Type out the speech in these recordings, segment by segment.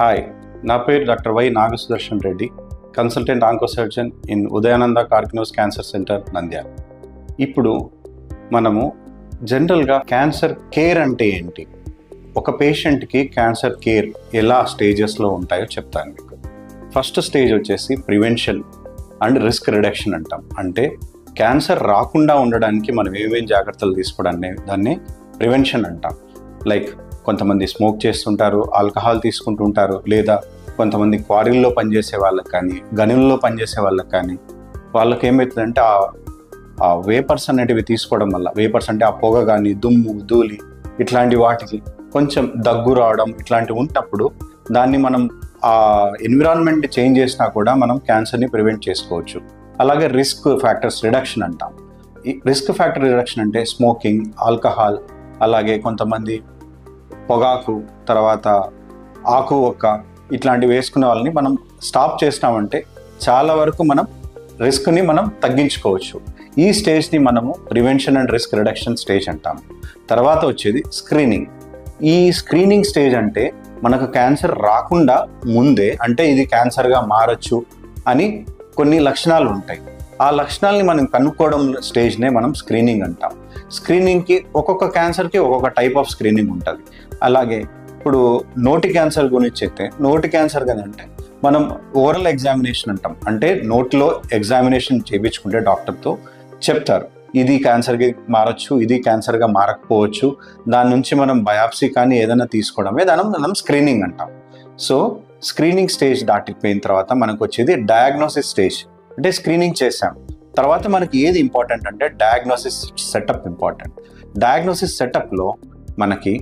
Hi, నా పేరు doctor Y Nagasudarshan Reddy, consultant oncosurgeon in Udayananda Karkinos cancer centre, Nandyal. ఇప్పుడు మనము జనరల్గా క్యాన్సర్ కేర్ అంటే ఏంటి, ఒక పేషెంట్కి క్యాన్సర్ కేర్ ఎలా స్టేజెస్లో ఉంటాయో చెప్తాను మీకు. ఫస్ట్ స్టేజ్ వచ్చేసి ప్రివెన్షన్ అండ్ రిస్క్ రిడక్షన్ అంటాం. అంటే క్యాన్సర్ రాకుండా ఉండడానికి మనం ఏమేమి జాగ్రత్తలు తీసుకోవడాన్ని దాన్ని ప్రివెన్షన్ అంటాం. లైక్ కొంతమంది స్మోక్ చేస్తుంటారు, ఆల్కహాల్ తీసుకుంటుంటారు, లేదా కొంతమంది క్వారీల్లో పనిచేసే వాళ్ళకి కానీ గనుల్లో పనిచేసే వాళ్ళకి కానీ వాళ్ళకి ఏమవుతుందంటే ఆ వేపర్స్ అనేటివి తీసుకోవడం వల్ల, వేపర్స్ అంటే ఆ పొగ కానీ దుమ్ము ధూళి ఇట్లాంటి వాటికి కొంచెం దగ్గు రావడం ఇట్లాంటివి ఉన్నప్పుడు దాన్ని మనం ఆ ఎన్విరాన్మెంట్ చేంజ్ చేసినా కూడా మనం క్యాన్సర్ని ప్రివెంట్ చేసుకోవచ్చు. అలాగే రిస్క్ ఫ్యాక్టర్స్ రిడక్షన్ అంటాం. ఈ రిస్క్ ఫ్యాక్టర్ రిడక్షన్ అంటే స్మోకింగ్, ఆల్కహాల్, అలాగే కొంతమంది పొగాకు, తర్వాత ఆకు ఒక్క ఇట్లాంటివి వేసుకునే వాళ్ళని మనం స్టాప్ చేసినామంటే చాలా వరకు మనం రిస్క్ని మనం తగ్గించుకోవచ్చు. ఈ స్టేజ్ని మనము prevention and risk reduction stage అంటాము. తర్వాత వచ్చేది స్క్రీనింగ్. ఈ స్క్రీనింగ్ స్టేజ్ అంటే మనకు క్యాన్సర్ రాకుండా ముందే, అంటే ఇది క్యాన్సర్గా మారచ్చు అని కొన్ని లక్షణాలు ఉంటాయి. ఆ లక్షణాలని మనం కనుక్కోవడం స్టేజ్నే మనం స్క్రీనింగ్ అంటాం. స్క్రీనింగ్కి ఒక్కొక్క క్యాన్సర్కి ఒక్కొక్క టైప్ ఆఫ్ స్క్రీనింగ్ ఉంటుంది. అలాగే ఇప్పుడు నోటి క్యాన్సర్ గురించి అయితే, నోటి క్యాన్సర్ కదంటే మనం ఓరల్ ఎగ్జామినేషన్ అంటాం. అంటే నోట్లో ఎగ్జామినేషన్ చేయించుకుంటే డాక్టర్తో చెప్తారు ఇది క్యాన్సర్కి మారచ్చు, ఇది క్యాన్సర్గా మారకపోవచ్చు. దాని నుంచి మనం బయాప్సీ కానీ ఏదైనా తీసుకోవడమే దాన్ని మనం స్క్రీనింగ్ అంటాం. సో స్క్రీనింగ్ స్టేజ్ దాటిపోయిన తర్వాత మనకు వచ్చేది డయాగ్నోసిస్ స్టేజ్. అంటే స్క్రీనింగ్ చేసాం తర్వాత మనకి ఏది ఇంపార్టెంట్ అంటే డయాగ్నోసిస్ సెటప్ ఇంపార్టెంట్. డయాగ్నోసిస్ సెటప్లో మనకి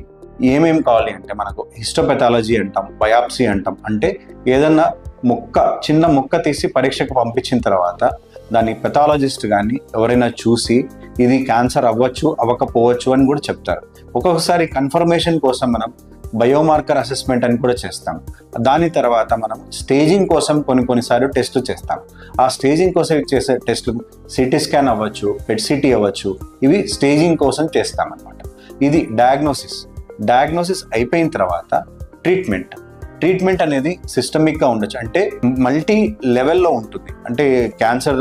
ఏమేమి కావాలి అంటే మనకు హిస్టోపెథాలజీ అంటాం, బయాప్సీ అంటాం. అంటే ఏదన్నా చిన్న ముక్క తీసి పరీక్షకు పంపించిన తర్వాత దాన్ని పెథాలజిస్ట్ కానీ ఎవరైనా చూసి ఇది క్యాన్సర్ అవ్వచ్చు అవ్వకపోవచ్చు అని కూడా చెప్తారు. ఒక్కొక్కసారి కన్ఫర్మేషన్ కోసం మనం బయోమార్కర్ అసెస్మెంట్ అని కూడా చేస్తాం. దాని తర్వాత మనం స్టేజింగ్ కోసం కొన్నిసార్లు టెస్ట్ చేస్తాం. ఆ స్టేజింగ్ కోసం చేసే టెస్ట్లు సిటీ స్కాన్ అవ్వచ్చు, పెట్ సిటీ అవ్వచ్చు, ఇవి స్టేజింగ్ కోసం చేస్తాం అన్నమాట. ఇది డయాగ్నోసిస్ అయిపోయిన తర్వాత ట్రీట్మెంట్ అనేది సిస్టమిక్గా ఉండొచ్చు. అంటే మల్టీ లెవెల్లో ఉంటుంది. అంటే క్యాన్సర్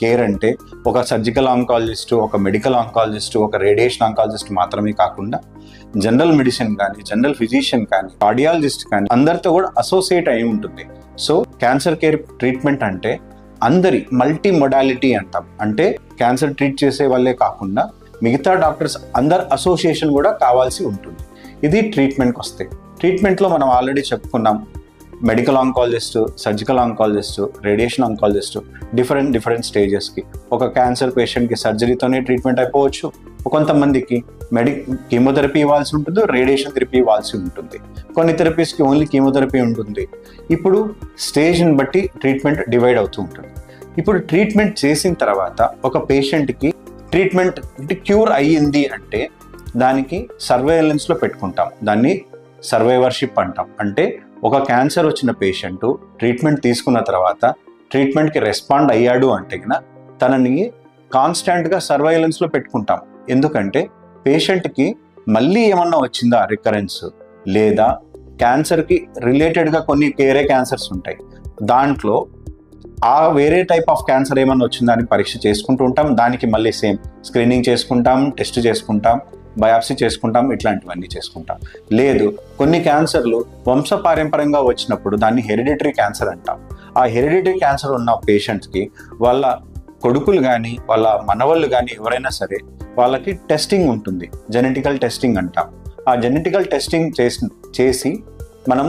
కేర్ అంటే ఒక సర్జికల్ ఆంకాలజిస్ట్, ఒక మెడికల్ ఆంకాలజిస్ట్, ఒక రేడియేషన్ ఆంకాలజిస్ట్ మాత్రమే కాకుండా జనరల్ మెడిసిన్ కానీ, జనరల్ ఫిజిషియన్ కానీ, కార్డియాలజిస్ట్ కానీ అందరితో కూడా అసోసియేట్ అయి ఉంటుంది. సో క్యాన్సర్ కేర్ ట్రీట్మెంట్ అంటే అందరి మల్టీ మొడాలిటీ అంటాం. అంటే క్యాన్సర్ ట్రీట్ చేసే వాళ్ళే కాకుండా మిగతా డాక్టర్స్ అందరు అసోసియేషన్ కూడా కావాల్సి ఉంటుంది. ఇది ట్రీట్మెంట్కి వస్తే, ట్రీట్మెంట్లో మనం ఆల్రెడీ చెప్పుకున్నాం, medical oncologist, surgical oncologist, radiation oncologist different స్టేజెస్కి. ఒక క్యాన్సర్ పేషెంట్కి సర్జరీతోనే ట్రీట్మెంట్ అయిపోవచ్చు, కొంతమందికి కీమోథెరపీ ఇవ్వాల్సి ఉంటుంది, రేడియేషన్ థెరపీ ఇవ్వాల్సి ఉంటుంది, కొన్ని థెరపీస్కి ఓన్లీ కీమోథెరపీ ఉంటుంది. ఇప్పుడు స్టేజ్ని బట్టి ట్రీట్మెంట్ డివైడ్ అవుతూ ఉంటుంది. ఇప్పుడు ట్రీట్మెంట్ చేసిన తర్వాత ఒక పేషెంట్కి ట్రీట్మెంట్ అంటే క్యూర్ అయ్యింది అంటే దానికి సర్వేలెన్స్లో పెట్టుకుంటాం. దాన్ని సర్వైవర్షిప్ అంటాం. అంటే ఒక క్యాన్సర్ వచ్చిన పేషెంట్ ట్రీట్మెంట్ తీసుకున్న తర్వాత ట్రీట్మెంట్కి రెస్పాండ్ అయ్యాడు అంటే కనుక తనని కాన్స్టాంట్గా సర్వైలెన్స్లో పెట్టుకుంటాం. ఎందుకంటే పేషెంట్కి మళ్ళీ ఏమన్నా వచ్చిందా రికరెన్స్, లేదా క్యాన్సర్కి రిలేటెడ్గా కొన్ని వేరే క్యాన్సర్స్ ఉంటాయి, దాంట్లో ఆ వేరే టైప్ ఆఫ్ క్యాన్సర్ ఏమన్నా వచ్చిందా అని పరీక్ష చేసుకుంటూ ఉంటాం. దానికి మళ్ళీ సేమ్ స్క్రీనింగ్ చేసుకుంటాం, టెస్ట్ చేసుకుంటాం, బయాప్సీ చేసుకుంటాం, ఇట్లాంటివన్నీ చేసుకుంటాం. లేదు, కొన్ని క్యాన్సర్లు వంశపారంపర్యంగా వచ్చినప్పుడు దాన్ని హెరిడిటరీ క్యాన్సర్ అంటాం. ఆ హెరిడిటరీ క్యాన్సర్ ఉన్న పేషెంట్స్కి వాళ్ళ కొడుకులు కానీ వాళ్ళ మనవళ్ళు కానీ ఎవరైనా సరే వాళ్ళకి టెస్టింగ్ ఉంటుంది, జెనెటికల్ టెస్టింగ్ అంటాం. ఆ జెనెటికల్ టెస్టింగ్ చేసి మనం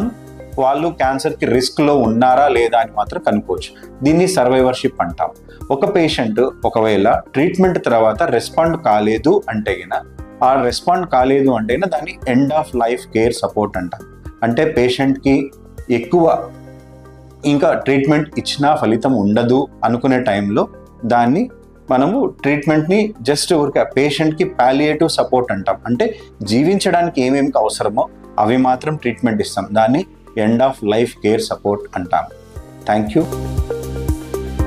వాళ్ళు క్యాన్సర్కి రిస్క్లో ఉన్నారా లేదా అని మాత్రం కనుక్కోవచ్చు. దీన్ని సర్వైవర్షిప్ అంటాం. ఒక పేషెంట్ ఒకవేళ ట్రీట్మెంట్ తర్వాత రెస్పాండ్ కాలేదు అంటే దాన్ని end of life care support అంటాం. అంటే పేషెంట్కి ఎక్కువ ఇంకా ట్రీట్మెంట్ ఇచ్చినా ఫలితం ఉండదు అనుకునే టైంలో దాన్ని మనము ట్రీట్మెంట్ని జస్ట్ పేషెంట్కి పాలియేటివ్ సపోర్ట్ అంటాం. అంటే జీవించడానికి ఏమేమి అవసరమో అవి మాత్రం ట్రీట్మెంట్ ఇస్తాం. దాన్ని end of life care support అంటాం. Thank you.